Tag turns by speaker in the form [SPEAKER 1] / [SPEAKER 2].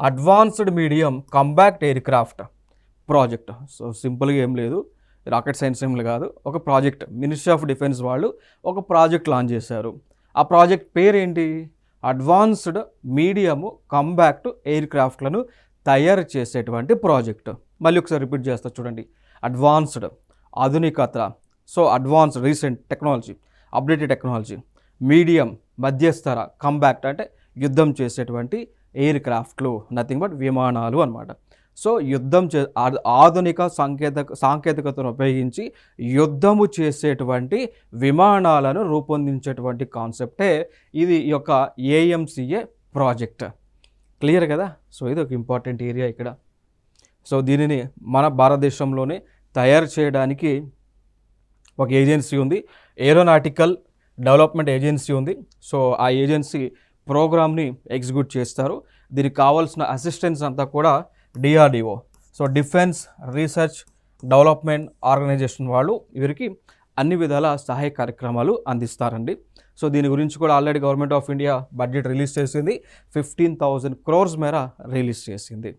[SPEAKER 1] Advanced medium combat aircraft project. So సింపుల్గా ఏం లేదు, రాకెట్ సైన్స్ ఏం కాదు, ఒక ప్రాజెక్ట్. మినిస్ట్రీ ఆఫ్ డిఫెన్స్ వాళ్ళు ఒక ప్రాజెక్ట్ లాంచ్ చేశారు. ఆ ప్రాజెక్ట్ పేరు ఏంటి? అడ్వాన్స్డ్ మీడియము కంబాక్ట్ ఎయిర్ క్రాఫ్ట్లను తయారు చేసేటువంటి ప్రాజెక్ట్. మళ్ళీ ఒకసారి రిపీట్ చేస్తా చూడండి. అడ్వాన్స్డ్ ఆధునికత, so advanced recent technology, updated technology. Medium మధ్యస్థర, కంబాక్ట్ అంటే యుద్ధం చేసేటువంటి ఎయిర్ క్రాఫ్ట్లు, నథింగ్ బట్ విమానాలు అన్నమాట. సో యుద్ధం ఆధునిక సాంకేతికతను ఉపయోగించి యుద్ధము చేసేటువంటి విమానాలను రూపొందించేటువంటి కాన్సెప్టే ఇది, ఈ యొక్క ఏఎంసీఏ ప్రాజెక్ట్. క్లియర్ కదా? సో ఇది ఒక ఇంపార్టెంట్ ఏరియా ఇక్కడ. సో దీనిని మన భారతదేశంలోనే తయారు చేయడానికి ఒక ఏజెన్సీ ఉంది, ఏరోనాటికల్ డెవలప్మెంట్ ఏజెన్సీ ఉంది. సో ఆ ఏజెన్సీ ప్రోగ్రామ్ని ఎగ్జిక్యూట్ చేస్తారు. దీనికి కావాల్సిన అసిస్టెన్స్ అంతా కూడా DRDO, so defence research development organisation వాళ్ళు వీరికి అన్ని విధాల సహాయ కార్యక్రమాలు అందిస్తారండి. సో దీని గురించి కూడా already government of India budget release చేసింది, 15,000 crores మేర రిలీజ్ చేసింది.